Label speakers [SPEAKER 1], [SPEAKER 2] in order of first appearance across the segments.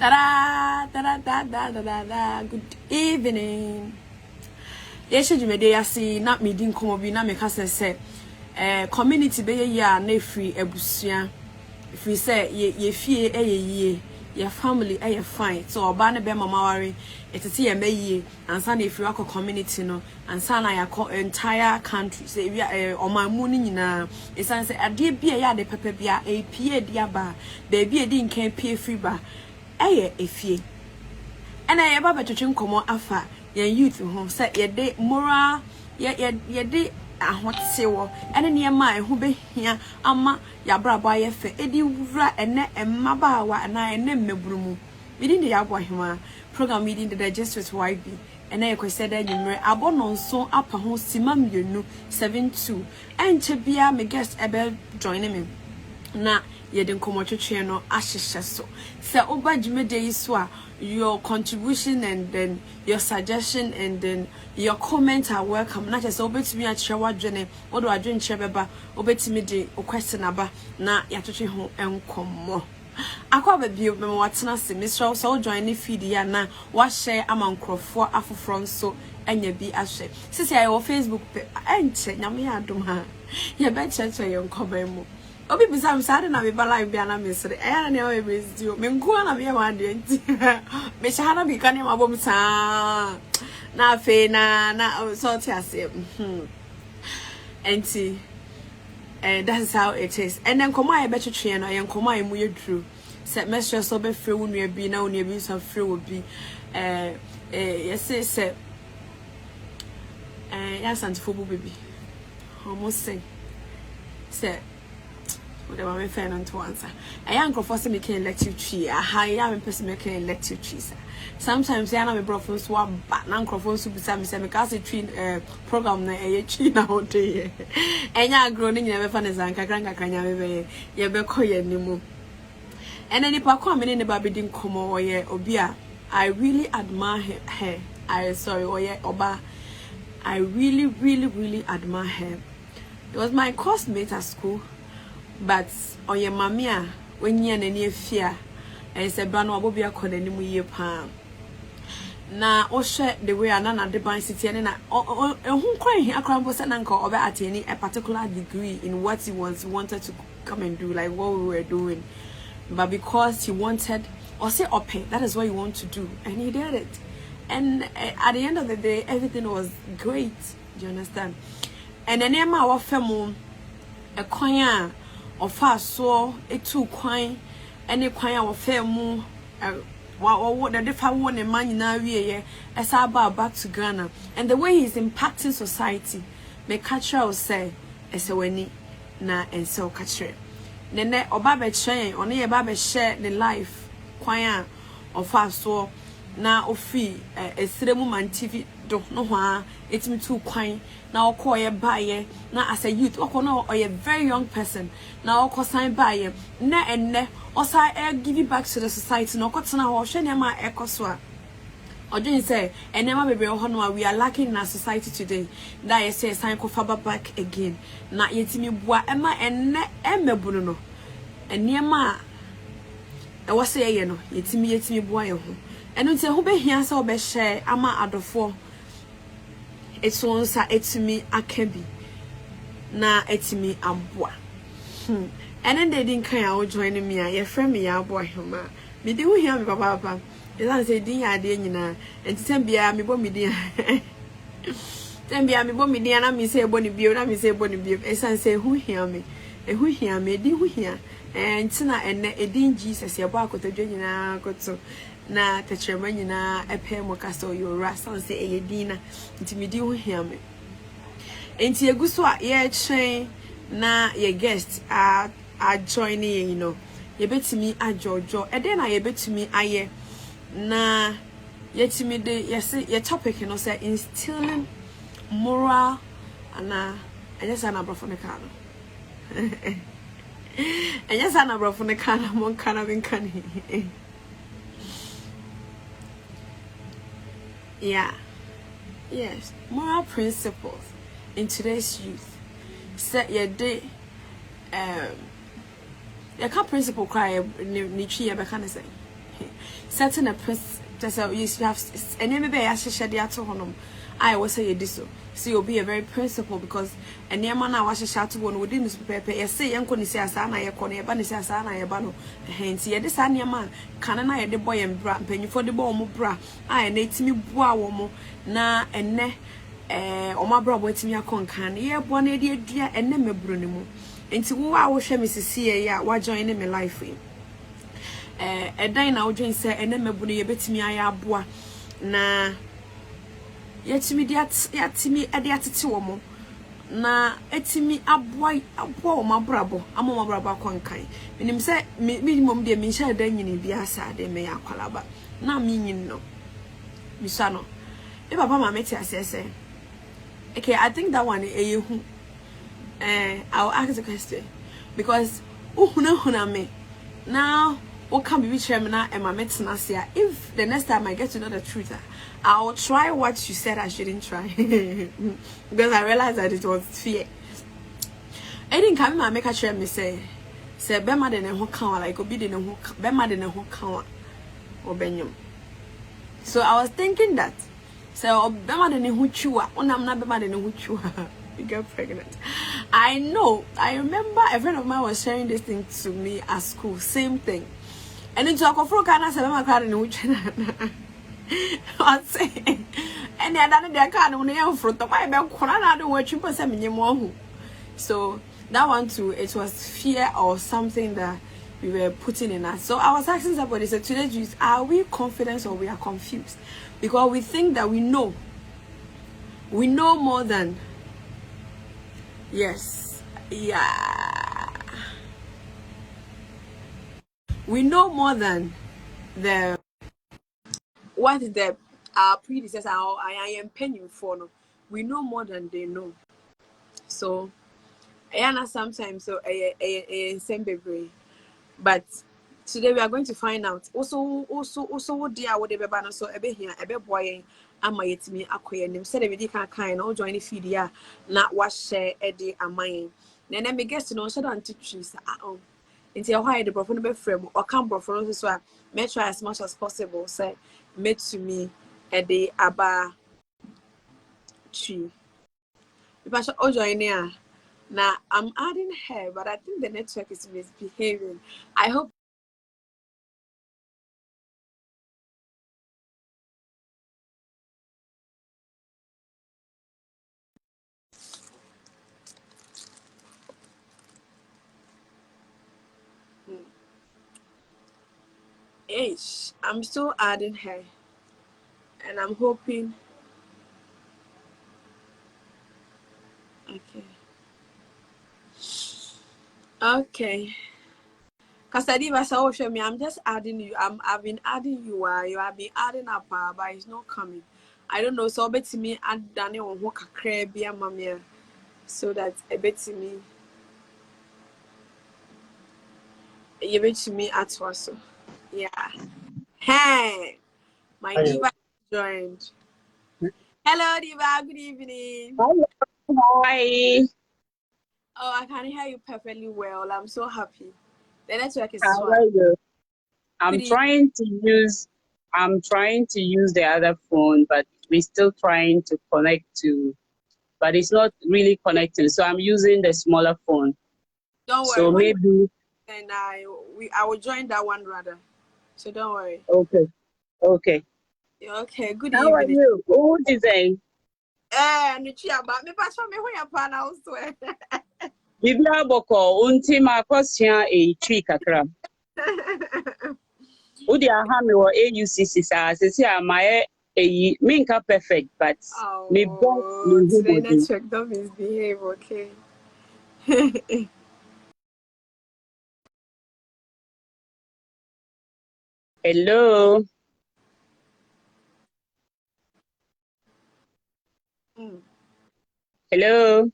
[SPEAKER 1] Da da da da da da da. Good evening. Yes, you may see not me didn't come be na me kase say community be ya na free ebusia. If we say ye fie ye your family fine. So oba ne be mama worry it is ye me ansa na if you akọ community no ansa na yakọ entire country say we o man mu ni nyina esan say ade bia ya de pepe bia pie dia ba baby e di nkan pie free ba efie ena ye ba betwetwe nkomo afa ye youth ho say ye de moral ye de ahotewo ene ne ma ehu behia ama ya brabo ayefe edi wura ene emmabaawa na ene mmeburumu within the yabo hima program within the digest with YB ene ye kwese da nyimre abono nso apa ho sima mienu 72 enche bia me guest ebe join me na ye de nkomotwetwe no ahyehye so se oba jimede yi so a your contribution and then your suggestion and then your comments are welcome. Not just obetimi a share wadwene odo adwen chebeba obetimi de question aba na yatwetwe ho enkomo akwa ba bio me watena se misra so join ni feed ya na wa share amankrofo afoforo nso anya bi ahwe sisi ayo Facebook enche nyame ya adom ha ye be cheche ye nkoba mu obi bisa msade na me ba live bia na mesre eya na e be zio me nko na me wa de nti me shahana bi kan ma bom sa na fe na so ti ase enti that is how it is and then come I bet you no yen come I mu yedru se mestre so be free wo nua bi na wo nua bi so free wo bi yes se ya santifo bu baby almost say whatever me fan on to answer. I am for me can elective tree. I am person making elective trees. Sometimes I am a brother swap but non-crofon to be some semi tree program na a tree now day. And ya groaning never fun as Anka Granka Kanya ye be koye nimu. And any pa coming in the baby didn't come or ye obia. I really admire her. Oba. I really admire her. It was my classmate at school. But on your mamia, when ye near fear, and said, Bano Bobia could any year palm. Now, or share the way another divine city and who crying here, crumbles and uncle over attaining a particular degree in what he wanted to come and do, like what we were doing. But because he wanted, or say, okay, that is what you want to do, and he did it. And at the end of the day, everything was great. Do you understand? And the name of our family, a choir. Of us so it too quine any quine our fair moon what the different one in man now as our back to Ghana and the way he's impacting society may catch us say as a winnie na and so catch it then or baby chain only a baby share the life quine of us so now of fee a ceremony man TV don't know why it's me too quine now call ye buy now as a youth or no or a very young person now call sign buy na and ne also I give it back to the society no got now or share my echo swap or do you say and never be we are lacking in our society today that I say sign call faba back again na yet me boa emma and ne emma buno and near ma I was say you know yet me boa and until who be here so be share ama adofo it's one sa etimi akabi na etimi aboa and then they didn't kind join me your friend me aboa hima me dey who hear me papa e say din ya de nyina enti bia me bo me din bia me bo me din na me say bo ni bio na me say bo ni bio e say who hear me di who hear enti na enne edin Jesus ye bo akotodwe nyina akoto na techrema nyina epe mo kaso yo rasan se eyedina ntimidi ho hiame enti eguso a ye twen na ye guest a join you know ye betimi ajojo e dey na ye betimi aye na yetimi de yes ye topic no say instilling moral ana anyasa na brofo ne ka no anyasa na brofo ne ka na mon kana bin kan yeah, yes, moral principles in today's youth. Set your day, your principle cry, Nichi, I can say. Setting a prince, just you have any maybe I should share the atom. I will say this so you'll be a very principle because a near man I was a shot one within this paper. You say, Uncle Nisasana, your corner, Banisasana, your bano. Hence, yeah, this annual man can I the boy and bra, penny for the bomb bra. I nate me boa womo na and ne or my bra waiting me a concan, yeah, one idiot dear and name a brunimu. And to who I will share Mrs. C. Yeah, what joining my life in. A dine out drink say and name a bunny a bit me I boa na. Yet me yatimi ade atete wo mo na etimi aboy ma brabo amoma brabo akwankan menim se minimum de me sha da nyini bia sa de me yakwalaba na me nyin no bisa no e papa ma meti asese okay I think that one eyehu I'll ask the question because uhuna me now what can be share me na e ma metina sia if the next time I get to know the truth I'll try what you said I shouldn't try because I realized that it was fear. I didn't come and make a share me say Bema de ne ho kan like obi de ne ho Bema de ne ho kan or benyum. So I was thinking that so Bema de ne ho chua onam na Bema de ne ho chua you get pregnant. I know. I remember a friend of mine was sharing this thing to me at school. Same thing. And then to a confront Kana said Bema card in the I say, and I done their card on the front of my bed. I don't watch you. So that one too, it was fear or something that we were putting in us. So I was asking somebody, so today, are we confident or we are confused? Because we think that we know more than yes, yeah, we know more than the. What is the our predecessor I am paying for no we know more than they know so I sometimes so a same baby but today we are going to find out also what they are what they be banner so ebe here ebe boy ama yetimi akoye nim said we can kind no join the feed ya na wa share edi amayin na me guess no so don't choose until why the brofo no be frame or can brofo no so may try as much as possible say made to me a day aba tree. Because oh join here. Now I'm adding her, but I think the network is misbehaving. I hope I'm still adding her and I'm hoping okay. Cause I did show me. I'm just adding you. I've been adding you. You have been adding up, but it's not coming. I don't know. So bet to me add Daniel on walk a crab, mamma, so that a bet to me. You bet to me at also. Yeah. Hey, my diva joined. Hello, diva. Good evening.
[SPEAKER 2] Hello. Hi.
[SPEAKER 1] Oh, I can hear you perfectly well. I'm so happy. The network is
[SPEAKER 2] How are you? I'm
[SPEAKER 1] Good
[SPEAKER 2] trying to use the other phone, but we're still trying to connect to, but it's not really connecting. So I'm using the smaller phone.
[SPEAKER 1] Don't worry.
[SPEAKER 2] So maybe
[SPEAKER 1] And I will join that one rather. So don't worry.
[SPEAKER 2] okay. Okay.
[SPEAKER 1] Okay, good
[SPEAKER 2] How are
[SPEAKER 1] evening.
[SPEAKER 2] you? Who is it?
[SPEAKER 1] Nichia, but me pass me who ya pan also.
[SPEAKER 2] Biblia boko unti makosia e tree kakra. Udi aha me wo AUCC sa sisi amaye eyi minka perfect but me bon me
[SPEAKER 1] Oh, today
[SPEAKER 2] hu
[SPEAKER 1] network don't misbehave, okay.
[SPEAKER 2] Hello. Hello.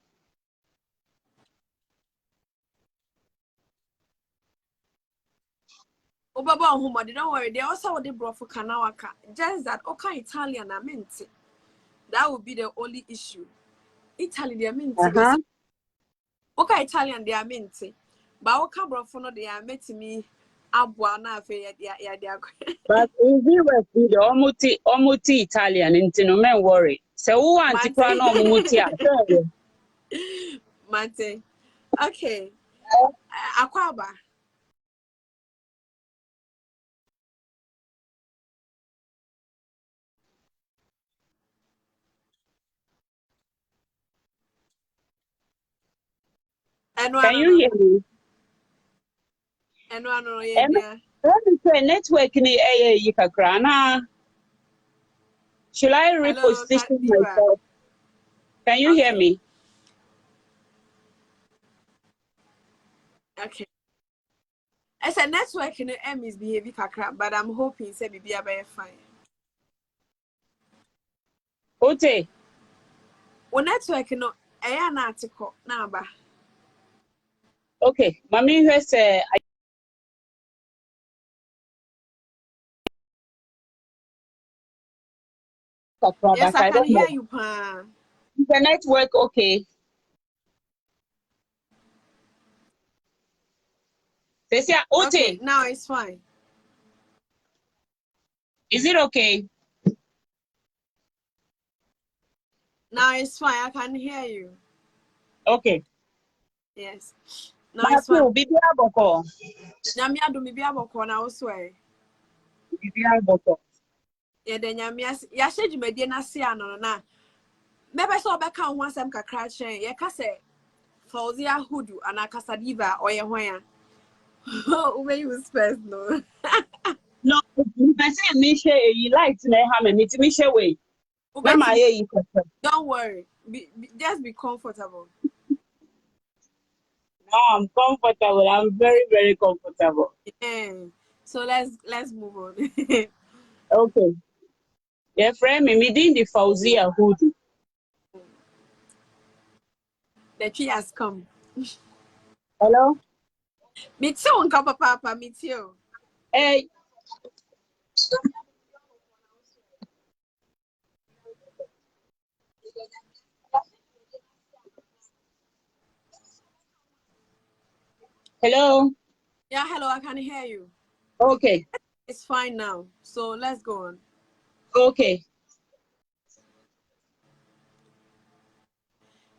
[SPEAKER 1] Oh, Baba, don't worry. They also what they brought for Kanawaka. Just that, okay, Italian, I meant it. That would be the only issue. Italy, they are meant to. Okay, Italian, they are meant it. But okay, bro, for no, they are met me abwa na fe ya dia.
[SPEAKER 2] But if we were the omuti Italian, no men worry. So who want to crown omuti?
[SPEAKER 1] Mate. Okay. Akwaba.
[SPEAKER 2] Can you hear me?
[SPEAKER 1] No, yeah.
[SPEAKER 2] Let me say network ni yikakrana. Should I reposition myself? Can you hear me?
[SPEAKER 1] Okay. As a network in M is behaving kakra, but I'm hoping say be fine.
[SPEAKER 2] Ote.
[SPEAKER 1] O network no an article number.
[SPEAKER 2] Okay, Mami has
[SPEAKER 1] Yes, I can hear you, Pa.
[SPEAKER 2] The network okay.
[SPEAKER 1] Okay, now it's fine.
[SPEAKER 2] Is it okay?
[SPEAKER 1] Now it's fine. I can hear you.
[SPEAKER 2] Okay.
[SPEAKER 1] Yes. Now it's fine.
[SPEAKER 2] Bibia boko.
[SPEAKER 1] Nyamia do mi bia boko na oswe.
[SPEAKER 2] Bibia boko.
[SPEAKER 1] Yeah, the nyamia ya hye dwumade na se ano na. Mebe so obeka ho asem kakra chen. Ye ka se Fauzia Hudu ana Kasadiva or ye hwan. Who use first no.
[SPEAKER 2] No, person me share you like to have me me share way.
[SPEAKER 1] Don't worry. Just be comfortable.
[SPEAKER 2] No, I'm comfortable. I'm very, very comfortable.
[SPEAKER 1] Yeah. So let's move on.
[SPEAKER 2] Okay. Yeah, friend, me did the Fauzia Hudu.
[SPEAKER 1] The tree has come.
[SPEAKER 2] Hello?
[SPEAKER 1] Me too, Papa, me too.
[SPEAKER 2] Hey. Hello?
[SPEAKER 1] Yeah, hello, I can hear you.
[SPEAKER 2] Okay.
[SPEAKER 1] It's fine now. So let's go on.
[SPEAKER 2] Okay.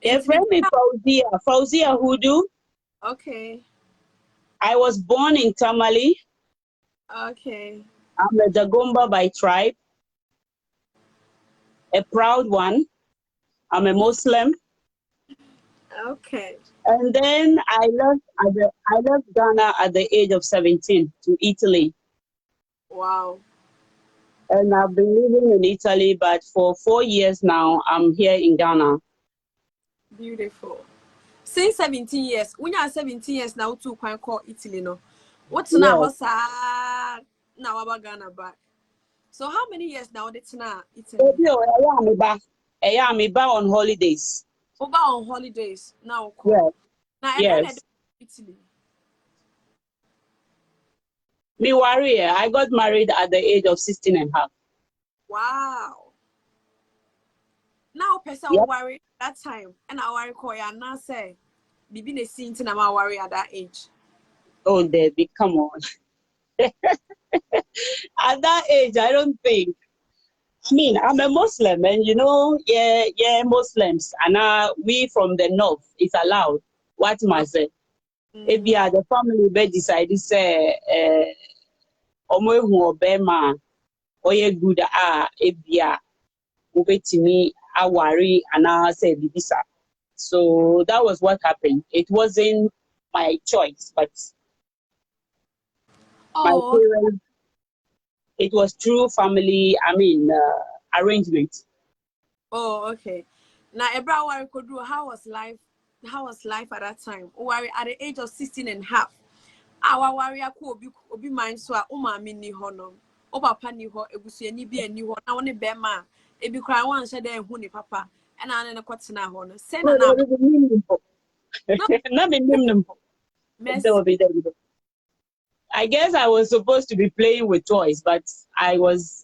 [SPEAKER 2] Yeah, friend me Fauzia Hudu.
[SPEAKER 1] Okay.
[SPEAKER 2] I was born in Tamale.
[SPEAKER 1] Okay.
[SPEAKER 2] I'm a Dagomba by tribe. A proud one. I'm a Muslim.
[SPEAKER 1] Okay.
[SPEAKER 2] And then I left Ghana at the age of 17 to Italy.
[SPEAKER 1] Wow.
[SPEAKER 2] And I've been living in Italy, but for 4 years now, I'm here in Ghana.
[SPEAKER 1] Beautiful. Since 17 years, when you're 17 years now, to quite call Italy, no. What's
[SPEAKER 2] Yes.
[SPEAKER 1] now about Ghana back? So how many years now it's now Italy?
[SPEAKER 2] I'm back on holidays.
[SPEAKER 1] Over on holidays now.
[SPEAKER 2] Yes.
[SPEAKER 1] Now
[SPEAKER 2] Yes.
[SPEAKER 1] Italy.
[SPEAKER 2] Me worry, I got married at the age of 16 and a half.
[SPEAKER 1] Wow. Now person
[SPEAKER 2] Yep.
[SPEAKER 1] worry that time, and I worry call ya now say, Bibi ne scene to na worry at that age.
[SPEAKER 2] Oh, Debbie, come on. At that age, I don't think. I mean, I'm a Muslim, and Muslims, and we from the north, it's allowed. What myself? If you are the family, be decide to say, omo ehu obema, oye good if you are ubetimi awari, and I say bibisa. So that was what happened. It wasn't my choice, but my parents. It was through family. Arrangement.
[SPEAKER 1] Oh, okay. Now, Ebra, worry could do. How was life? How was life at that time? Worry at the age of 16 and a half. Our warrior could be mine so mini honor. O papa ni ho ebusu ni bi ani ho na woni be ma e bi kra wan hye den hu ni papa e na ne kwatena ho no say na na
[SPEAKER 2] Na me nim. I guess I was supposed to be playing with toys, but I was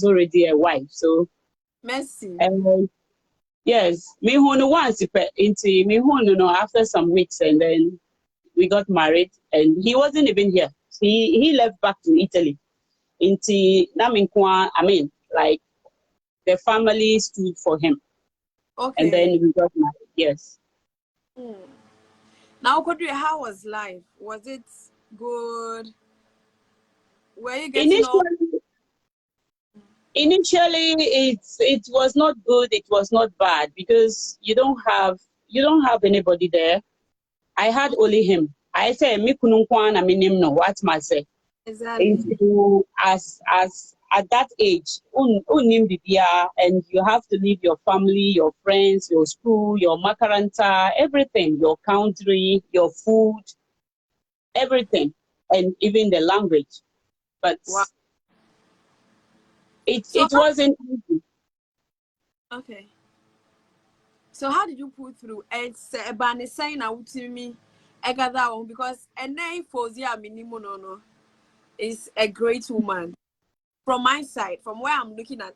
[SPEAKER 2] already a wife. So
[SPEAKER 1] Messi.
[SPEAKER 2] Yes, me who no once into me who no after some weeks, and then we got married, and he wasn't even here. he left back to Italy. I mean, like the family stood for him.
[SPEAKER 1] Okay.
[SPEAKER 2] And then we got married. Yes.
[SPEAKER 1] Now, Kodri, how was life? Was it good? Were you getting all?
[SPEAKER 2] Initially, it was not good. It was not bad because you don't have anybody there. I had only him. I say me kununkwan na minim no what must say.
[SPEAKER 1] Exactly.
[SPEAKER 2] As at that age, unim bibia, and you have to leave your family, your friends, your school, your makaranta, everything, your country, your food, everything, and even the language. But
[SPEAKER 1] wow.
[SPEAKER 2] it wasn't easy.
[SPEAKER 1] Okay. So how did you pull through? It's about saying out to me, I got that one because a name for Zia Minimono is a great woman. From my side, from where I'm looking at,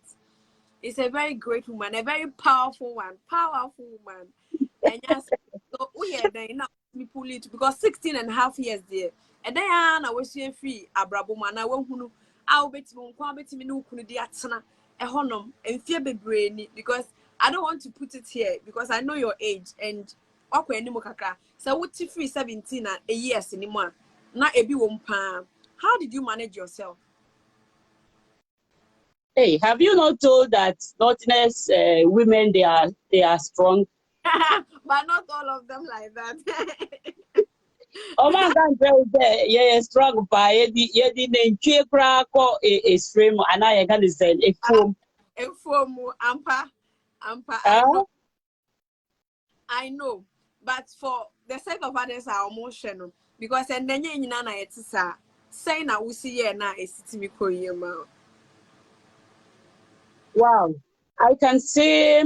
[SPEAKER 1] it's a very great woman, a very powerful one, powerful woman. And yes, so we are there now. Me pull it because 16 and a half years there. And then I was free. Abraboma na wahunu. I'll bet you won't bet me no kunu di atana. A honum and fear be brainy because I don't want to put it here because I know your age and okay anymore kaka. So what free 17 and a years anymore. Not a bit palm. How did you manage yourself?
[SPEAKER 2] Hey, have you not told that Nottingham women they are strong?
[SPEAKER 1] But not all of them like that.
[SPEAKER 2] Oh my God, yeah, strong by the name Chikrako is frame and I can say a form.
[SPEAKER 1] A form ampa. I know. But for the sake of others are emotional because and then you know it's saying I will see you now is to me koyema.
[SPEAKER 2] Wow. I can say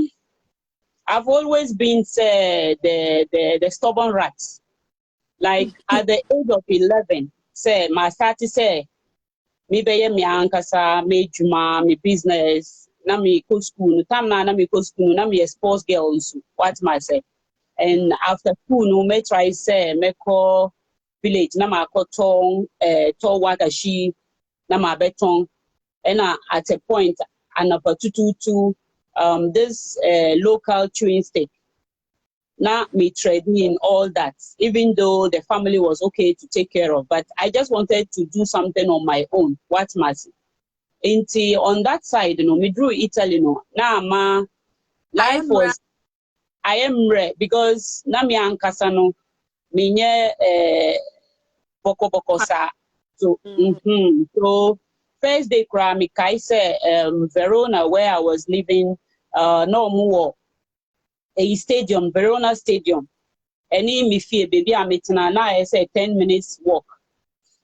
[SPEAKER 2] I've always been the stubborn rat. Like at the age of 11, say my started say me be me ankasa me juma me business na me go school time na me go school na me a sports girl also what my say and after school no me try say me call village na ma ko ton wagashi na ma beton and at a point and up to this local chewing stick. Now me trading all that, even though the family was okay to take care of, but I just wanted to do something on my own. What must into on that side, me drew Italy, Now ma life was I am rare because na me ankasa no me nye boko sa. So so first day cry me kai say Verona where I was living no more a stadium, Verona Stadium. Any me fear baby I'm meeting now I say 10 minutes walk.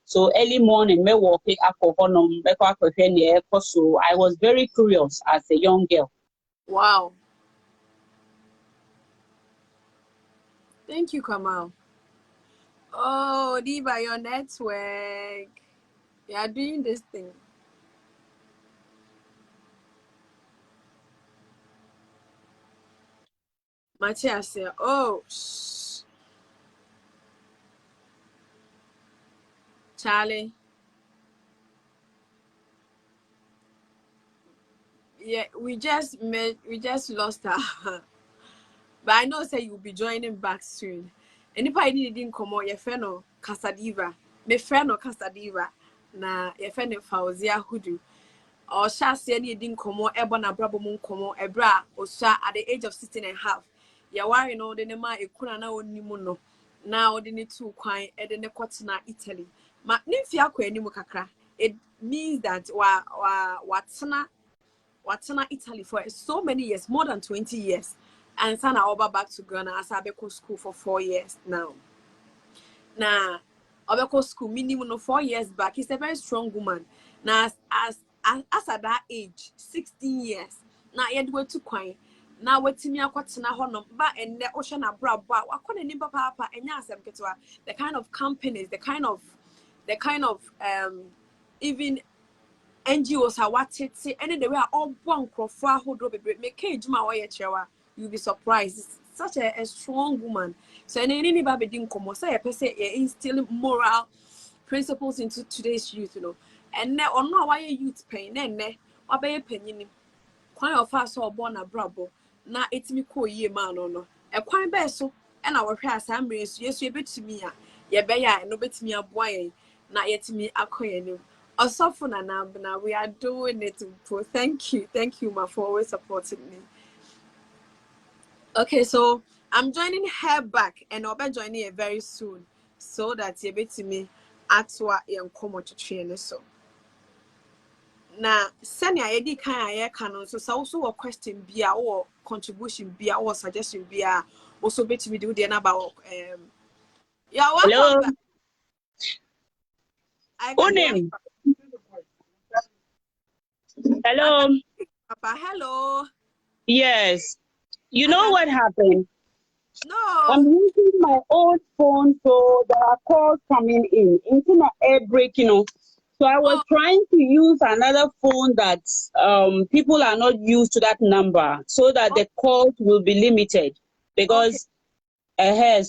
[SPEAKER 2] So early morning me walk up for honum so I was very curious as a young girl.
[SPEAKER 1] Wow. Thank you, Kamal. Oh, Diva, your network. You are doing this thing. Matthias said, oh, Charlie. Yeah, we just lost her. But I know say you'll be joining back soon. Anybody didn't come out, your friend or Casadiva. My friend or Casadiva. Na your friend Fauzia Hudu. Or shall say any didn't come out, Ebona Brabomon come out, Ebra, or sha at the age of 16 and a half. Ya worry no, the nema a kuna on nimuno. Now the need to quine at the Necotina, Italy. Ma Nymphia Quenimukakra. It means that what's Italy for so many years, more than 20 years. And sana over back to Ghana as I go school for 4 years now. Now, Obeko school minimum no 4 years back. He's a very strong woman. Now as at that age, 16 years. Now yet we're too quiet. Now we're Timmy Aquatina Honum, but and the ocean abroad, but what couldn't name papa and yasem ketua the kind of companies, the kind of even NGOs are what it say, and they were all one croffa who drop a make cage my way chewa. You'll be surprised. It's such a strong woman. So, any baby didn't come, say a person instilling moral principles into today's youth, you know. And now on no why youth pain, and ne or be penny. Kwan of us or born a brabo, na etimi ko ye man no. E kwan be so, and our hwe asambre so yesu ebetimi a ye be ya no betimi aboa yen na yetimi akoye Osofo na we are doing it. Thank you ma for always supporting me. Okay, so I'm joining her back and I'll be joining her very soon so that you betimi atwa yen komo twetwe so. Na senior edi kan aye kan so also a question bia or contribution bia or suggestion bia also betimi do the about yeah, welcome
[SPEAKER 2] Hello.
[SPEAKER 1] back. I can hear you.
[SPEAKER 2] Hello.
[SPEAKER 1] Papa, hello.
[SPEAKER 2] Yes. You
[SPEAKER 1] I
[SPEAKER 2] know
[SPEAKER 1] can
[SPEAKER 2] what happened? I'm
[SPEAKER 1] no.
[SPEAKER 2] using my old phone, so there are calls coming in. Internet air break, So I was
[SPEAKER 1] Oh,
[SPEAKER 2] trying to use another phone that people are not used to that number, so that the calls will be limited.
[SPEAKER 1] okay.
[SPEAKER 2] Because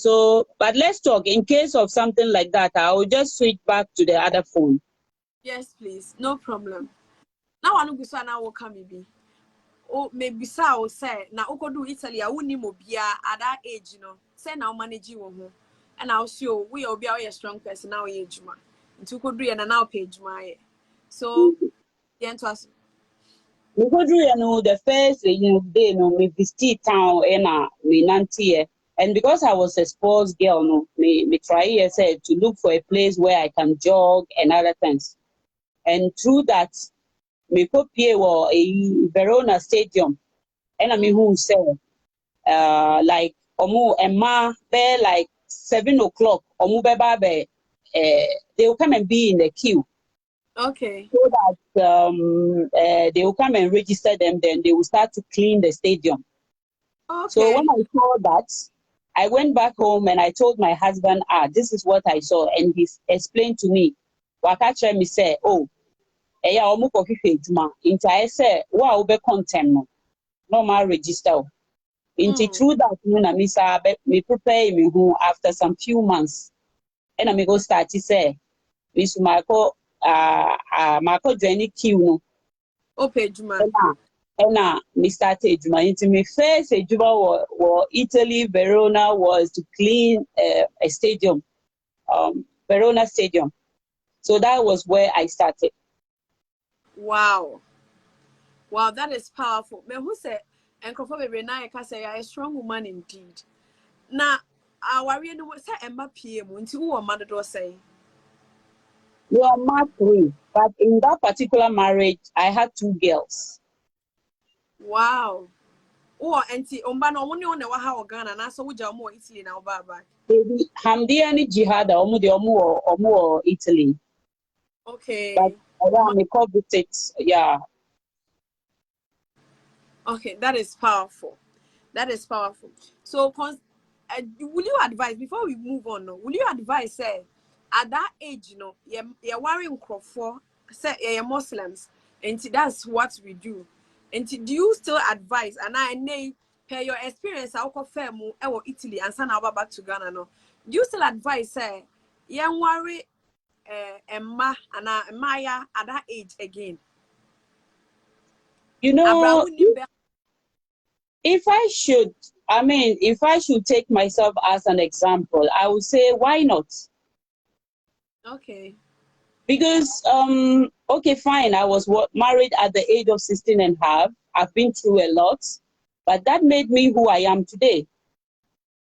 [SPEAKER 2] so, but let's talk. In case of something like that, I will just switch back to the other phone.
[SPEAKER 1] Yes, please. No problem. Now I know go so now will come be. Oh, maybe so say na do Italy a woni mo bia at that age, Say now manage you ho. And I'll show we will be a strong person now ye juma. Nti do and now page my. So, the end was
[SPEAKER 2] Because the first day, me visit town and me nanti, and because I was a sports girl, me try said to look for a place where I can jog and other things, and through that, me put a Verona Stadium, and I mean who said, like Emma there like 7 o'clock, they will come and be in the queue.
[SPEAKER 1] okay.
[SPEAKER 2] So that they will come and register them, then they will start to clean the stadium. So
[SPEAKER 1] Okay.
[SPEAKER 2] when I saw that, I went back home and I told my husband, this is what I saw. And he explained to me, Wakacha me say, oh, omu kofi juma. Into I say, wow, be content no ma register. Into through that, me prepare me who after some few months, and I me go start to say, Miss Marco, Marco joining queue no.
[SPEAKER 1] Oh, page man.
[SPEAKER 2] And me started Juma. Into me first Juma was Italy, Verona was to clean a stadium, Verona Stadium. So that was where I started.
[SPEAKER 1] Wow. Wow, that is powerful. Me who say Uncle Baby na you can say you're a strong woman indeed. Now, our real say Emma PM until who are mother do say.
[SPEAKER 2] We are married three, but in that particular marriage, I had two girls.
[SPEAKER 1] Wow. Oh, auntie, no one on the Waha Ghana, and so we jam more Italy now, Baba.
[SPEAKER 2] Baby, Hamdi and Jihad, Omu Italy. But
[SPEAKER 1] Okay.
[SPEAKER 2] around me call it, yeah.
[SPEAKER 1] Okay, that is powerful. That is powerful. So, will you advise before we move on? No, will you advise say at that age, you're wearing for say you're Muslims, and that's what we do. And do you still advise? And I know per your experience, I'll confirm or Italy and send our back to Ghana. No, do you still advise say yeah worry Emma and Maya at that age again?
[SPEAKER 2] You know, if I should take myself as an example, I would say, why not?
[SPEAKER 1] Okay.
[SPEAKER 2] Because, okay, fine, I was married at the age of 16 and a half. I've been through a lot, but that made me who I am today.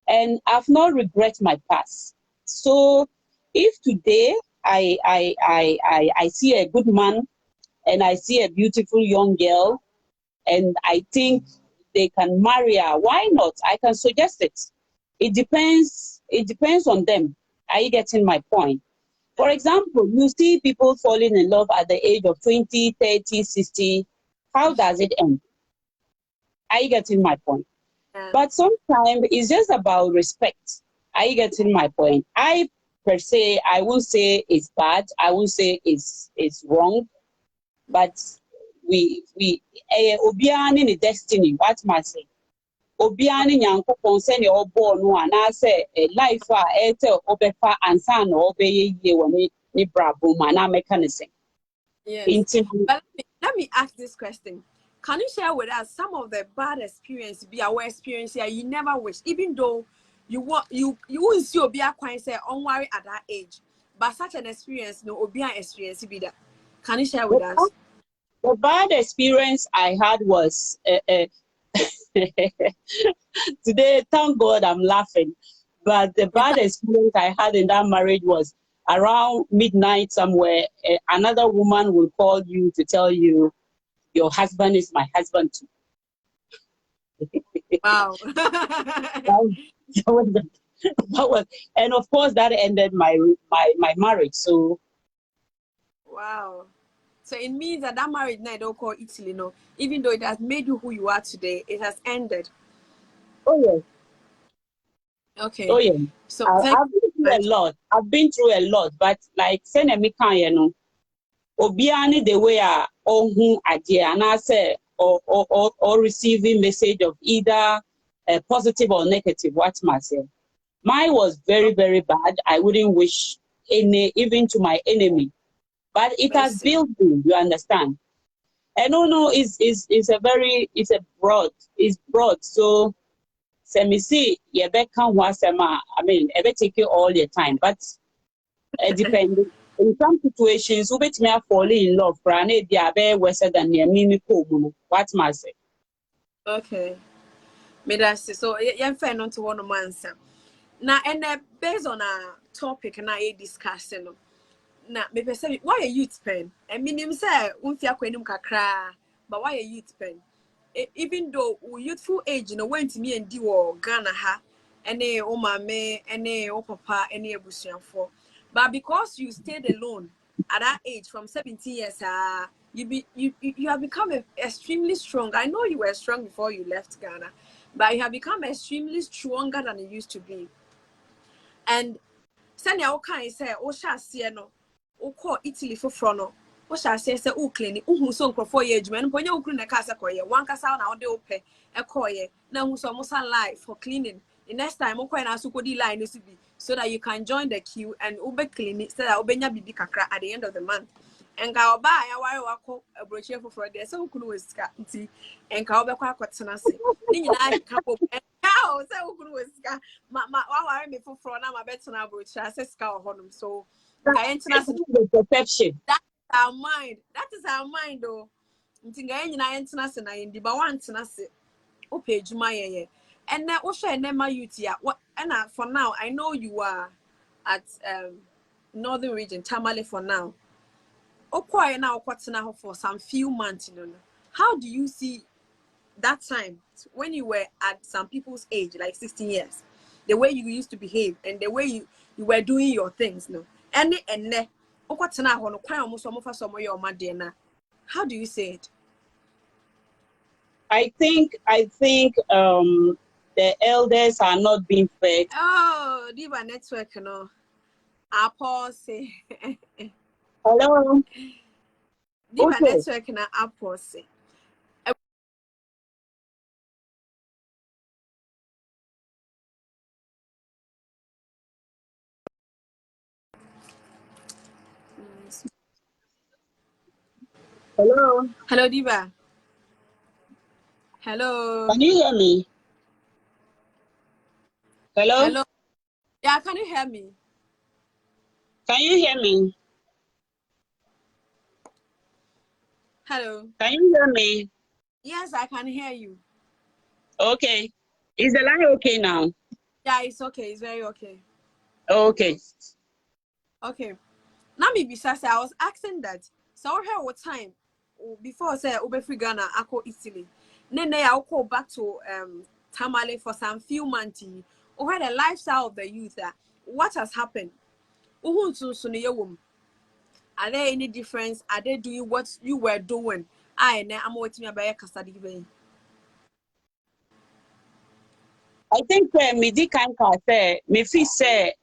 [SPEAKER 2] And I've not regret my past. So if today I see a good man and I see a beautiful young girl and I think they can marry her, why not? I can suggest it. It depends on them. Are you getting my point? For example, you see people falling in love at the age of 20, 30, 60. How does it end? Are you getting my point? But sometimes it's just about respect. Are you getting my point? I per se, I won't say it's bad. I won't say it's wrong. But we obiara ne destiny. What must say? Obiara ne nyankopon se ne obo no anase life a ete obefa ansa na obeye yie woni ni brabo ma na mechanism.
[SPEAKER 1] Yes. But let me ask this question. Can you share with us some of the bad experience be our experience here you never wish, even though you won't see Obia quite say unworry at that age, but such an experience no Obia experience be that. Can you share with us?
[SPEAKER 2] The bad experience I had was today, thank God I'm laughing, but the bad experience I had in that marriage was around midnight somewhere, another woman will call you to tell you your husband is my husband too.
[SPEAKER 1] Wow.
[SPEAKER 2] that was, and of course that ended my marriage. So
[SPEAKER 1] wow. So it means that marriage now don't call Italy, no. Even though it has made you who you are today, it has ended.
[SPEAKER 2] oh yes.
[SPEAKER 1] Okay.
[SPEAKER 2] Oh yeah.
[SPEAKER 1] So
[SPEAKER 2] I've been through a lot. I've been through a lot, but like send me can you know. Obiani the way I who idea and I say or receiving message of either positive or negative. What myself. Mine was very, very bad. I wouldn't wish any even to my enemy. But it has built me, you understand? And no, it's broad. So me see you can once I mean ever take you all your time, but depending in some situations who bet me falling in love for an idea worse than near me what must say.
[SPEAKER 1] okay. Me that's so you fair not to one of answer. Now and based on a topic and I discussing na me person why a youth pen I mean him say unfia kwanum kakra but why a youth pen even though we youthful age no went me and wo Ghana ha ene o mame ene o papa ene abusuafo but because you stayed alone at that age from 17 years you have become extremely strong. I know you were strong before you left Ghana, but you have become extremely stronger than you used to be. And send your kind say o sha se no o call Italy for no o sha se o clean uhu so nkrofo ye adwuma no ponya okru na ka se koye wan kasa na ode ope e koye na hu so mo san live for cleaning. The next time o koye na so kodi line no bi so that you can join the queue and ube clean it so that obenya bibi kakra at the end of the month. Enka oba ya ware wako abrochie for there so kunu wesika nti enka obekwa akotena se ni nyina ka po enka o se kunu wesika ma wa ware me for na ma betena abrochie asesika ohonum so enka entena se
[SPEAKER 2] the perception
[SPEAKER 1] that is our mind though nti nga nyina entena se na yindi ba wantena se o page my ye and na wo share na ma youth ya and for now I know you are at northern region Tamale for now. Okay, now for some few months, you know. How do you see that time when you were at some people's age, like 16 years, the way you used to behave and the way you were doing your things, no? How do you say it?
[SPEAKER 2] I think the elders are not being fed.
[SPEAKER 1] Oh, diva network, no. I pause.
[SPEAKER 2] Hello.
[SPEAKER 1] Diva
[SPEAKER 2] Okay.
[SPEAKER 1] network, na I pause.
[SPEAKER 2] Hello.
[SPEAKER 1] Hello, diva. Hello.
[SPEAKER 2] Can you hear me? Hello.
[SPEAKER 1] Hello. Yeah, can you hear me?
[SPEAKER 2] Can you hear me?
[SPEAKER 1] Hello.
[SPEAKER 2] Can you hear me?
[SPEAKER 1] Yes, I can hear you.
[SPEAKER 2] Okay. Is the line okay now?
[SPEAKER 1] Yeah, it's okay. It's very okay.
[SPEAKER 2] Okay.
[SPEAKER 1] Okay. Now me bisa say I was asking that. So here what time before say ube free Ghana ako Italy. Then I will back to Tamale for some few months. Over the lifestyle of the youth. What has happened? Are there any difference? Are they doing what you were doing? I'm waiting about Kasadi.
[SPEAKER 2] I think me di kan ka say me fi say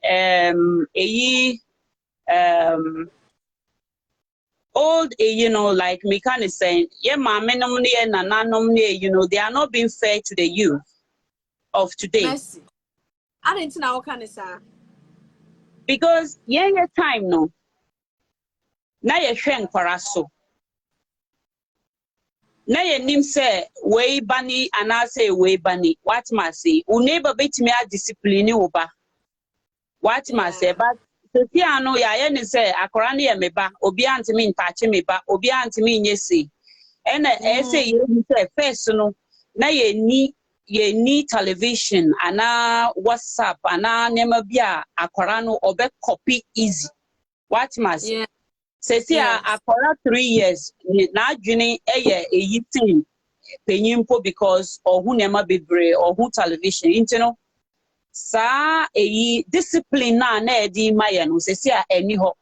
[SPEAKER 2] old you know like me kind of saying yeah mama nom ne na nanom ne you know they are not being fair to the youth of today.
[SPEAKER 1] Mercy. I didn't know what kind of say.
[SPEAKER 2] Because yeah time no na ye hwe nkwara so na ye nim say we bani anase we bani what must say u neighbor betimi a discipline wo ba what must say but sesi ano ya ye ni say akora na ye meba obi antimi ntache meba obi antimi nyesi ena say ye ni say first no na ye ni television ana WhatsApp ana nema bia akora no obe copy easy what must say sesi akora 3 years na adwene eye eyitin penyimpo because ohu nema bebre ohu television intino sa eyi discipline na edi maye no sesi a eni ho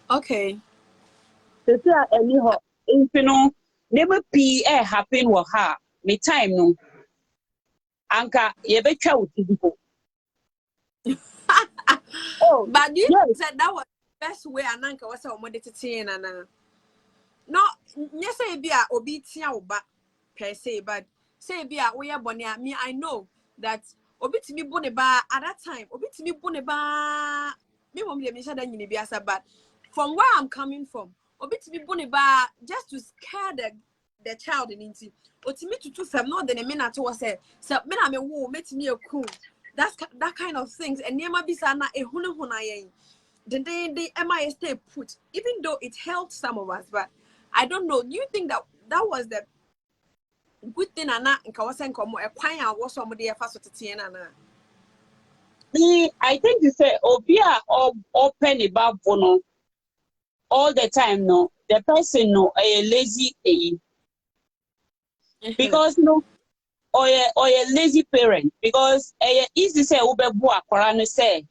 [SPEAKER 1] okay
[SPEAKER 2] sesi a eni ho intino nema pi happen wo ha me time no anka ye betwa utibipo oh
[SPEAKER 1] but you
[SPEAKER 2] yes.
[SPEAKER 1] said that was the best way ananka was a modern na no yes say bia obi tia oba per se but say bia we are born me I know that obi timi bo ne ba at that time obi timi bo ne ba me mom dey me shada nyini biasa but from where I'm coming from obi timi bo ne ba just to scare the child in inti otimi tutu fam no de ne me na to was say me na me wo metimi eku that kind of things and niema bisa na ehunu huna yen the MI stay put even though it helped some of us but I don't know. Do you think that was the good thing and nka wasen komo e kwan a wo so mo de fa so tete na na?
[SPEAKER 2] I think you say obia open about bono all the time no the person no a lazy because no or a lazy parent because easy say ube bu akwara no say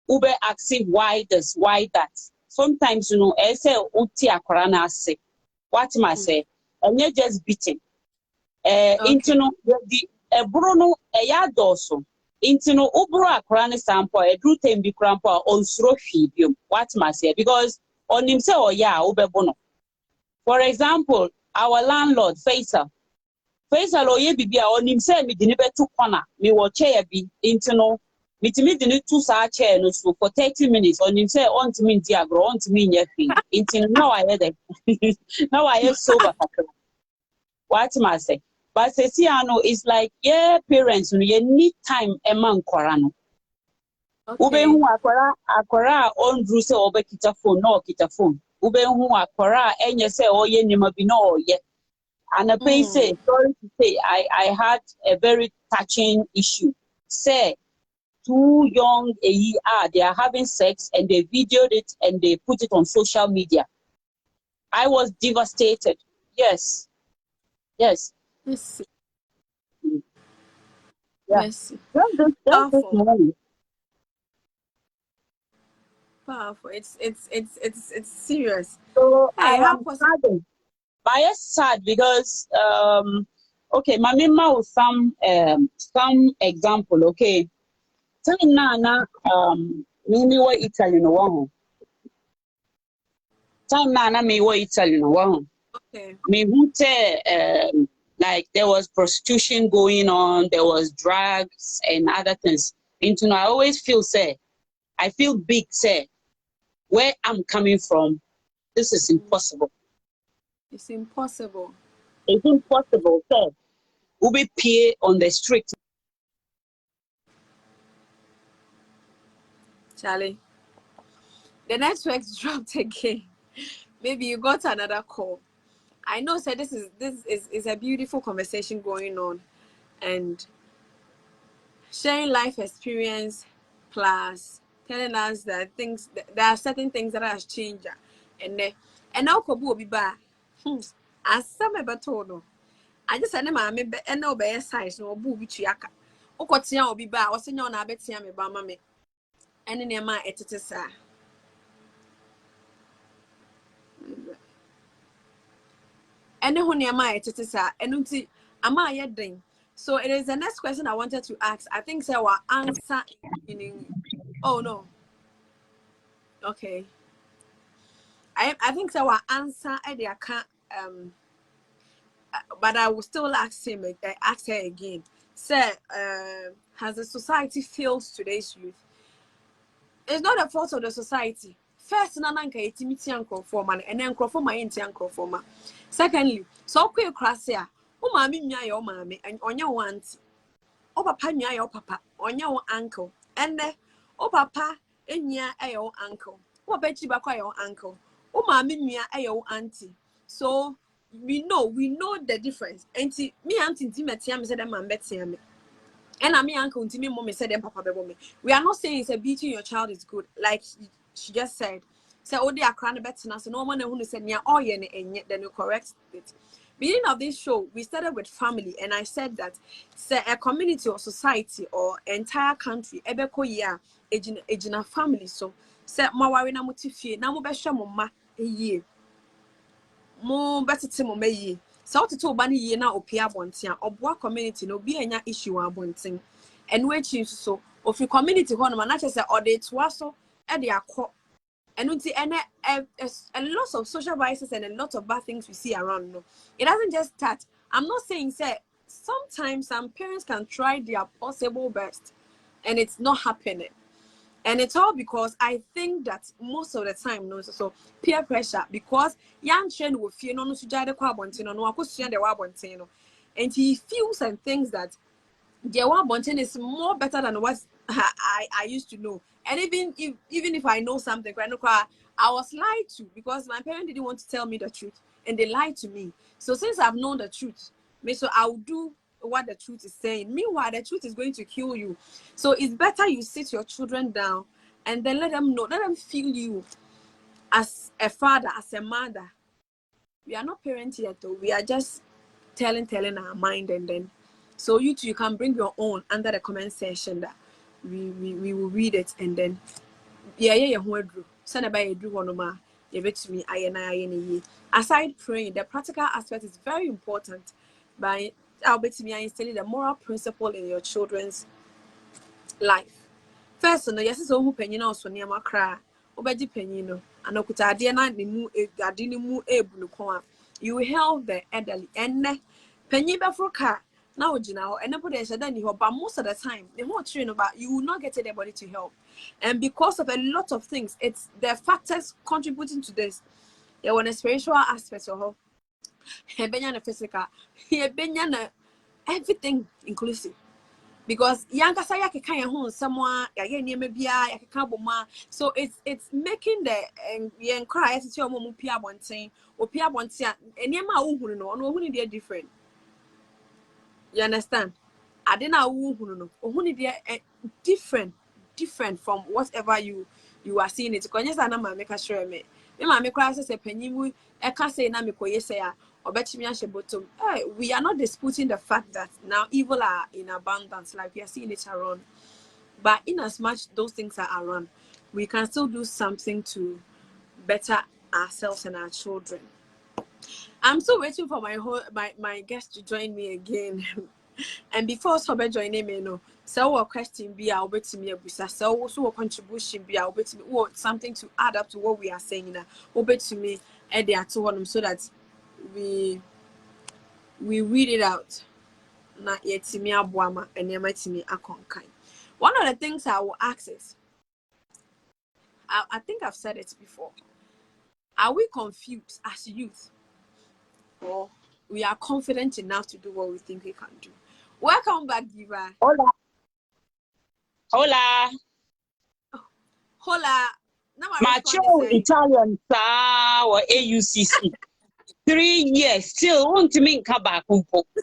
[SPEAKER 2] ube active why this why that sometimes you know say uti akwara na ase what must say and you just beating into no the ebro no ya doso into no ubro akwara ne sample edru tem bi krampo on suro hwi biom what must say because on him say oh yeah ubebo no for example our landlord Faisal oye bibi a on him say me dini betu corner me wo chair bi into no mitimi dini two sa chair no so for 30 minutes on him say on to me diagro on to me nyefi into now I hear now I hear sober what must say but see ano is like yeah parents you need time e man kwara no ube hu akwara on dru say obe kita phone no kita phone ube hu akwara enye say oye nima bi no oye and a pay say sorry to say I had a very touching issue say two young they are having sex and they videoed it and they put it on social media. I was devastated. Yes.
[SPEAKER 1] Yes.
[SPEAKER 2] Yeah.
[SPEAKER 1] Yes.
[SPEAKER 2] Just this morning.
[SPEAKER 1] Powerful. It's serious.
[SPEAKER 2] So
[SPEAKER 1] Hey,
[SPEAKER 2] I am saddened. But it's sad because okay, my mama was some example, okay. Time na me wa Italy no one. Time na me wa Italy no one.
[SPEAKER 1] Okay.
[SPEAKER 2] Me who like there was prostitution going on, there was drugs and other things. Into I always feel I feel big where I'm coming from, this is impossible.
[SPEAKER 1] It's impossible.
[SPEAKER 2] It's impossible, we'll be peer on the street.
[SPEAKER 1] Charlie, the network dropped again. Maybe you got another call. I know, sir, this is a beautiful conversation going on, and sharing life experience plus telling us that there are certain things that has changed, and now Kobu will be back. As some ever told no, I just said, "Mamma, and no bear size no boo which yaka. Okotia will be back. Or senior na betia me ba mame. And in your mind, it is sir." And then when your mind, it is sir. And am I yet ding? So it is the next question I wanted to ask. I think so. Our answer in oh no. Okay. I think so. Our answer I can't but I will still ask ask her again. Sir, has the society failed today's youth? It's not the fault of the society. First, nananka etimiti anko forma, and then crofoma inti anko forma. Secondly, so quick crassia. O mammy, your mammy, and on your auntie. O papa, your papa, on your uncle, and then o papa, and ya your uncle. O bet you back your uncle. O mammy, your auntie. So we know the difference. Auntie, me auntie, Timothy, said, I'm betting me. And I mean, uncle to me, mommy said, and papa, me. We are not saying it's a beating your child is good, like she just said. So, oh, they are crying better now. So, no one who said, yeah, oh, yeah, and yet then you correct it. Beginning of this show, we started with family, and I said that say a community or society or entire country, ebeko ya, ejina family. So, say, ma wari na mutifie, na mo be share mo ma a year. Mo better to mo me so to bani ye na opia bontia obwa community no be anya issue abontin and we chief so of your community ho no na say or dey to so e dey akọ and unti a lot of social biases and a lot of bad things we see around no it doesn't just start. I'm not saying say sometimes some parents can try their possible best and it's not happening. And it's all because I think that most of the time, no, so peer pressure, because young children will feel no sujade kwa bontino, no akusian de wa bontino, and he feels and thinks that the wa bontin is more better than what I used to know. And even if I know something, I was lied to because my parents didn't want to tell me the truth, and they lied to me. So since I've known the truth, so I'll do what the truth is saying. Meanwhile, the truth is going to kill you. So it's better you sit your children down and then let them know, let them feel you as a father, as a mother. We are not parents yet, though. We are just telling our mind, and then so you too, you can bring your own under the comment section that we will read it, and then send about do one more. To me, aside praying, the practical aspect is very important. By I'll bet me instilling the moral principle in your children's life. First, no, yes, so who penny also near my cry, obedi penny no, and okuta ade na ne mu ade ne mu ebulu kon a. You help the elderly and penny befroka na ogina and put a then you but most of the time the whole train about you will not get anybody to help. And because of a lot of things, it's the factors contributing to this. There was a spiritual aspect of her. Hebenya physical, hebenya everything inclusive. Because younger say I can home someone so it's making the young cry as your mom pia one thing or pia one thing and no different. You understand? I didn't know different from whatever you are seeing it. Because yes, I know my make a sure me. My make cry as a penny I can't say na me say or bet me bottom. We are not disputing the fact that now evil are in abundance, like we are seeing it around. But in as much those things are around, we can still do something to better ourselves and our children. I'm still waiting for my guest to join me again. And before Sobe joining me, no, so a question be our bet to me a busa, so also a contribution be our bet to me or something to add up to what we are saying now. Obey to me and they are to one so that we read it out. Not yet to me abuama and near to me a conkai. One of the things I will ask is I think I've said it before. Are we confused as youth? Or we are confident enough to do what we think we can do? Welcome back, Diva.
[SPEAKER 2] Hola. Hola.
[SPEAKER 1] Hola.
[SPEAKER 2] Macho Italian or AUCC. 3 years still want to mean come back.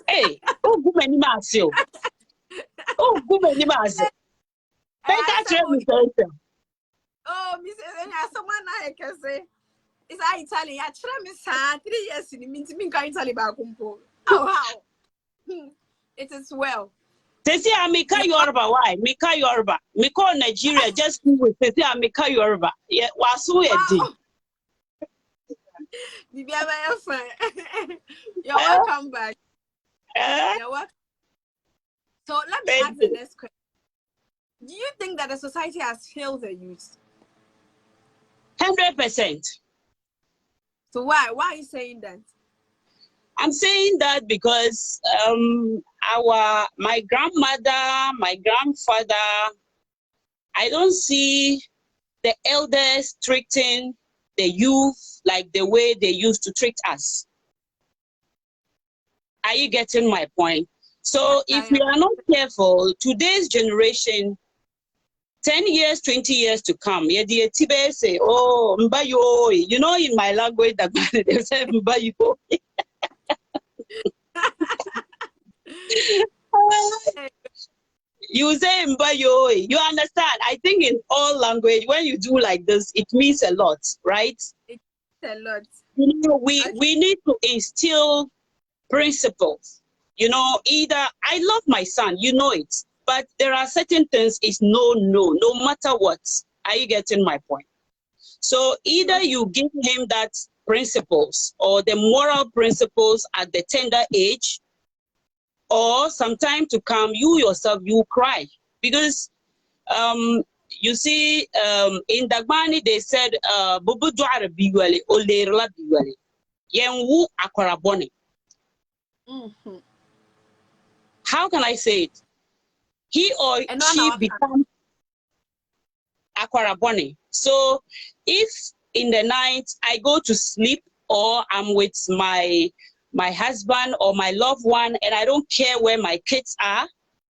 [SPEAKER 2] Hey, oh, good many massive. Oh, good many massive.
[SPEAKER 1] Oh, Mrs. Someone I can say. Is I Italian? I try me 3 years in the means me can Italy back. Oh, how? It is well.
[SPEAKER 2] They say Mika Yoruba. Why? Mika Yoruba. Mika Nigeria just with they say Mika Yoruba. Yeah, wasu edi.
[SPEAKER 1] You're welcome back. You're welcome. So let me ask the next question. Do you think that the society has failed the youth?
[SPEAKER 2] 100%.
[SPEAKER 1] So why are you saying that?
[SPEAKER 2] I'm saying that because my grandmother, my grandfather, I don't see the elders treating the youth like the way they used to treat us. Are you getting my point? So if we are not careful, today's generation, 10 years, 20 years to come, say, oh, mbayo, you know, in my language, that they say mbayo. You say mbayo, you understand? I think in all language, when you do like this, it means a lot, right?
[SPEAKER 1] It means a lot.
[SPEAKER 2] You know, we need to instill principles. You know, either I love my son, you know it, but there are certain things it's no matter what. Are you getting my point? So either you give him that principles or the moral principles at the tender age, or sometime to come, you yourself, you cry. Because you see, in Dagbani, they said, Bubu Dwara Biwale, Olerla Biwale, Yenwu Akwaraboni. How can I say it? He or she becomes Akwaraboni. So if in the night I go to sleep or I'm with my husband or my loved one and I don't care where my kids are,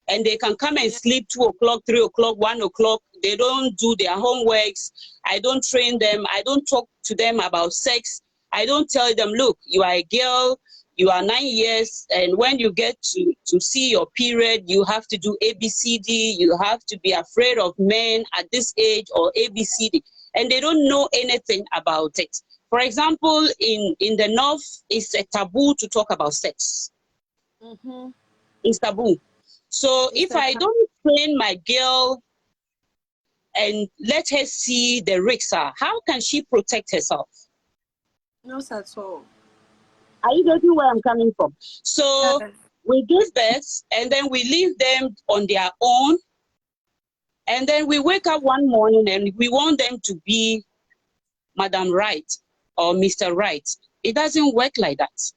[SPEAKER 2] and they can come and sleep 2 o'clock, 3 o'clock, 1 o'clock, they don't do their homeworks, I don't train them, I don't talk to them about sex, I don't tell them, look, you are a girl, you are 9 years, and when you get to see your period, you have to do ABCD, you have to be afraid of men at this age, or ABCD, and they don't know anything about it. For example, in the North, it's a taboo to talk about sex. It's taboo. So if I don't train my girl and let her see the risks, how can she protect herself?
[SPEAKER 1] No, at all.
[SPEAKER 2] Are you getting where I'm coming from? So we give birth and then we leave them on their own. And then we wake up one morning and we want them to be Madam Right or Mr. Right. It doesn't work like that.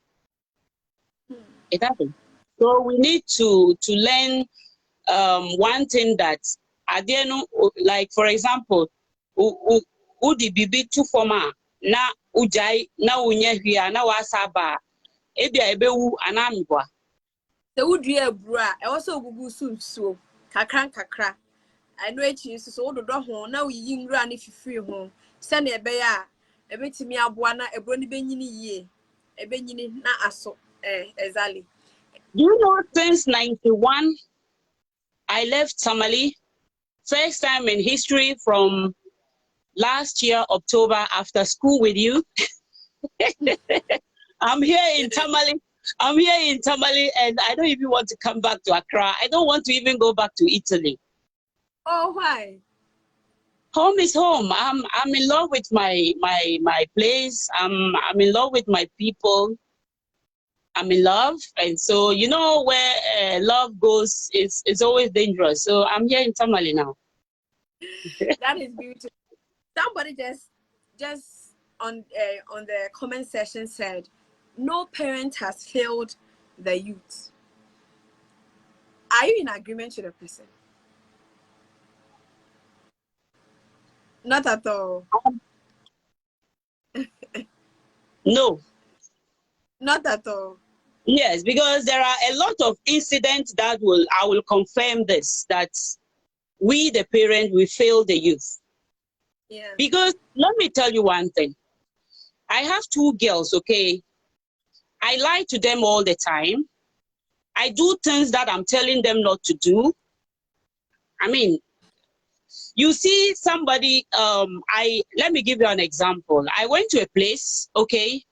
[SPEAKER 2] It doesn't. So we need to learn one thing that, like for example, udi bibi tu forma na ujai na unye hia na wasaba ebia ebewu anamibwa.
[SPEAKER 1] The udie bra e also gugu so kakra. I know it is so do ho na uyi nwura ne fifiri ho se na ebe ya ebetimi aboa na ebro ni benyini yie ebenyini na aso exactly.
[SPEAKER 2] Do you know, since 91 I left Tamale, first time in history, from last year October after school with you. I'm here in Tamale and I don't even want to come back to Accra. I don't want to even go back to Italy.
[SPEAKER 1] Oh, why?
[SPEAKER 2] Home is home. I'm in love with my place. I'm in love with my people. I'm in love, and so you know where love goes, it's always dangerous. So I'm here in Tamale now.
[SPEAKER 1] That is beautiful. Somebody just on the comment section said, no parent has failed the youth. Are you in agreement with the person? Not at all.
[SPEAKER 2] No.
[SPEAKER 1] Not at all.
[SPEAKER 2] Yes, because there are a lot of incidents that I will confirm this, that we, the parent, we fail the youth.
[SPEAKER 1] Yeah.
[SPEAKER 2] Because let me tell you one thing. I have 2 girls, okay? I lie to them all the time. I do things that I'm telling them not to do. I mean, you see somebody, let me give you an example. I went to a place, okay?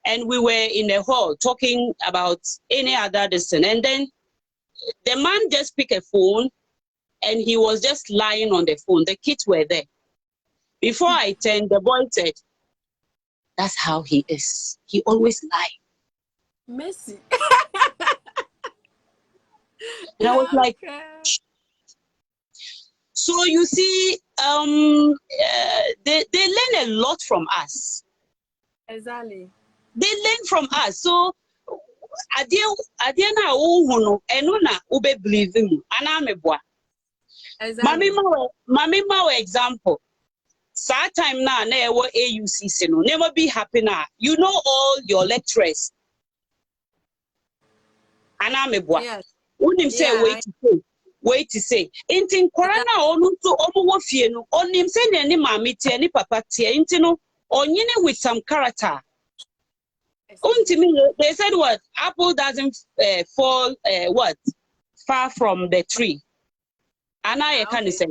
[SPEAKER 2] And we were in a hall talking about any other person. And then the man just picked a phone and he was just lying on the phone. The kids were there. Before I turned, the boy said, that's how he is. He always lies.
[SPEAKER 1] Messi.
[SPEAKER 2] And I was like, so you see, they learn a lot from us.
[SPEAKER 1] Exactly.
[SPEAKER 2] They learn from us. So adiana uhuno enuna ube believe mu anamebwa.
[SPEAKER 1] Exactly.
[SPEAKER 2] Mami mawe example. Sad time now, na ewo AUCC no. Never be happy now. You know all your lecturers. Anamebwa.
[SPEAKER 1] Yes.
[SPEAKER 2] Unim say
[SPEAKER 1] Yeah.
[SPEAKER 2] wait to say. Intin korana onu to omo wo fie no. Onim say ne mama tie ne papa tie. Intin no onyine with some character. They said what? Apple doesn't fall far from the tree. And I can say,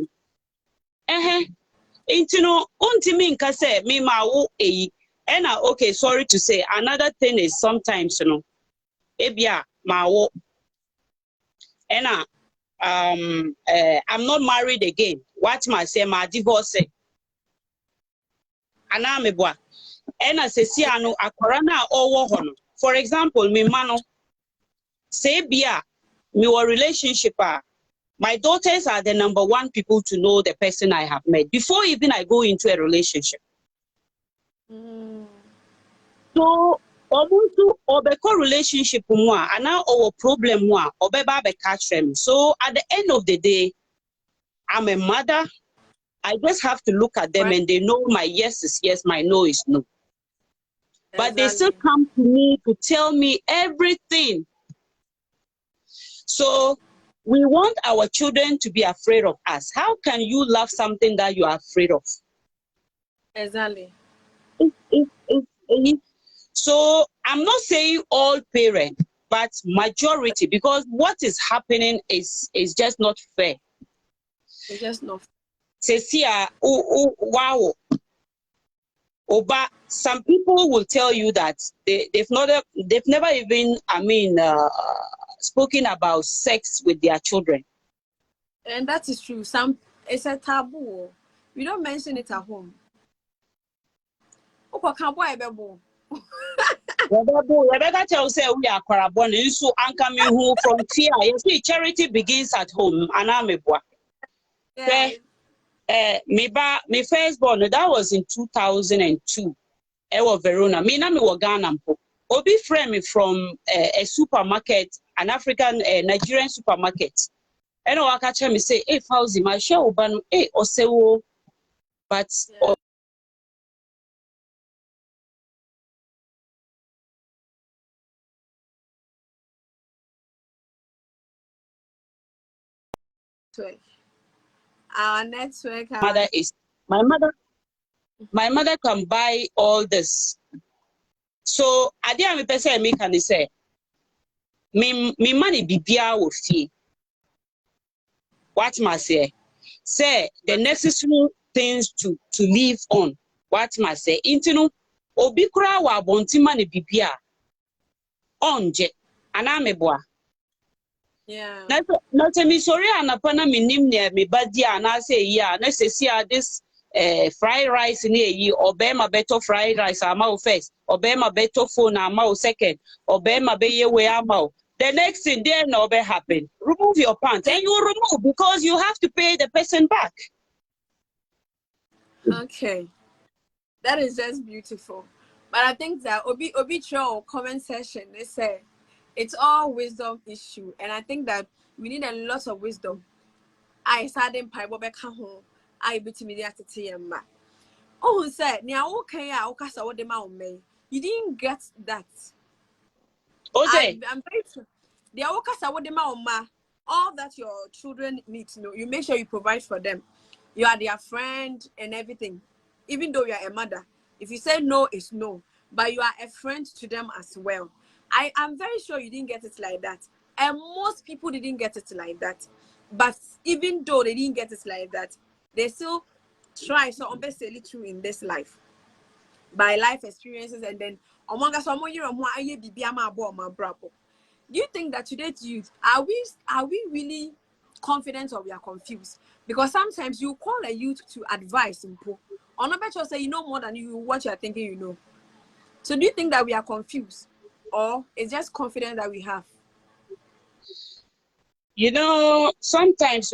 [SPEAKER 2] intino untimi nka say me ma wo eyi. And okay, sorry to say, another thing is sometimes ebia ma wo. And I'm not married again. What my say my divorce. Ana mebwa. And as a siano akorana owo hono. For example, me mano say bia me wa relationship my daughters are the #1 people to know the person I have met before even I go into a relationship. So omuntu obeko relationship mwa ana owo problem mwa obeba be catch them. So at the end of the day, I'm a mother. I just have to look at them and they know my yes is yes, my no is no. But they still come to me to tell me everything. So we want our children to be afraid of us. How can you love something that you are afraid of?
[SPEAKER 1] Exactly.
[SPEAKER 2] So I'm not saying all parents, but majority, because what is happening is just not fair.
[SPEAKER 1] It's just not fair.
[SPEAKER 2] Wow. But some people will tell you that they've never even, spoken about sex with their children.
[SPEAKER 1] And that is true. It's a taboo. We don't mention it at home.
[SPEAKER 2] Rebecca tells us we are Karabon, so coming home from fear. You see, charity begins at home. Me firstborn, that was in 2002. I was Verona. Me na me was Ghana. Obi friend me from a supermarket, an African Nigerian supermarket. And I catch me say, "Hey, Fauzi, my show, but hey, Osewo, but."
[SPEAKER 1] Our network.
[SPEAKER 2] My mother can buy all this. So I didn't person me can say me money bibia wo fee. What must say the necessary things to live on. What must say intino obi kura wa bonti money bibia onje anameboa.
[SPEAKER 1] Yeah.
[SPEAKER 2] Not me sorry anapana minim ne me badia na say yeah na say this fried rice near you or bema better fried rice amount first or bema better phone amount second or bema be way amount. The next thing there no be happen. Remove your pants and you remove because you have to pay the person back.
[SPEAKER 1] Okay. That is just beautiful. But I think that Obi Cho comment section, they say it's all wisdom issue. And I think that we need a lot of wisdom. I started pie back home. I bet me at TMA. Oh, who said, "Nia okay, I cast what the mount may." You didn't get that.
[SPEAKER 2] Okay.
[SPEAKER 1] I'm very sure. The awokasa what the mount all that your children need to know. You make sure you provide for them. You are their friend and everything. Even though you are a mother, if you say no, it's no. But you are a friend to them as well. I am very sure you didn't get it like that. And most people didn't get it like that. But even though they didn't get it like that, they still try so obviously true in this life. By life experiences and then do you think that today's youth are we really confident or we are confused? Because sometimes you call a youth to advise simple. Or not better say you know more than you what you are thinking you know. So do you think that we are confused? Or it's just confidence that we have?
[SPEAKER 2] You know, sometimes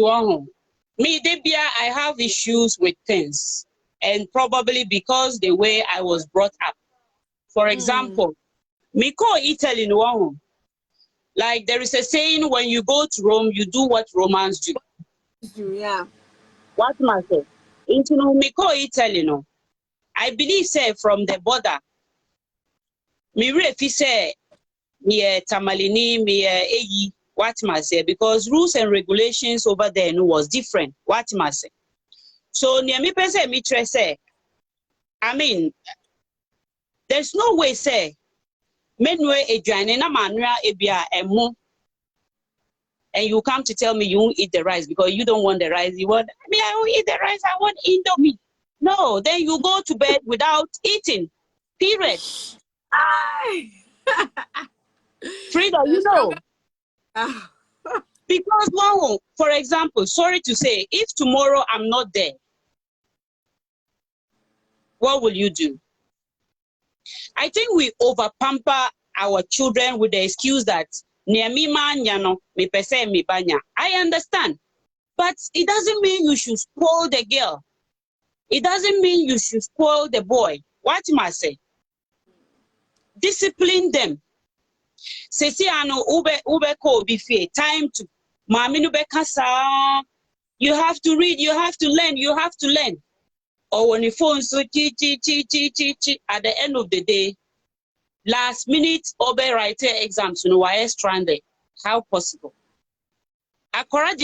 [SPEAKER 2] me, Debia, I have issues with things. And probably because the way I was brought up. For example, me call Italy no. Like there is a saying, when you go to Rome, you do what Romans do.
[SPEAKER 1] Yeah.
[SPEAKER 2] What must say? Into no me call Italy no. I believe say from the border. Me refi say me tamalini me eyi what must say because rules and regulations over there no was different. What must say. So near me person me try say. I mean, there's no way say menwe edwane na manua ebia emu and you come to tell me you won't eat the rice because you don't want the rice. You want I mean I won't eat the rice, I want Indomie. No, then you go to bed without eating. Period. Frida, you know. Because one, for example, sorry to say, if tomorrow I'm not there, what will you do? I think we over pamper our children with the excuse that I understand, but it doesn't mean you should spoil the girl. It doesn't mean you should spoil the boy. What must I say? Discipline them. Sesi ano ube ko bife time to mami no bekasa. You have to read, you have to learn, you have to learn. Or when your phone so chi at the end of the day, last minute obe write exams, why stranded. How possible? Akora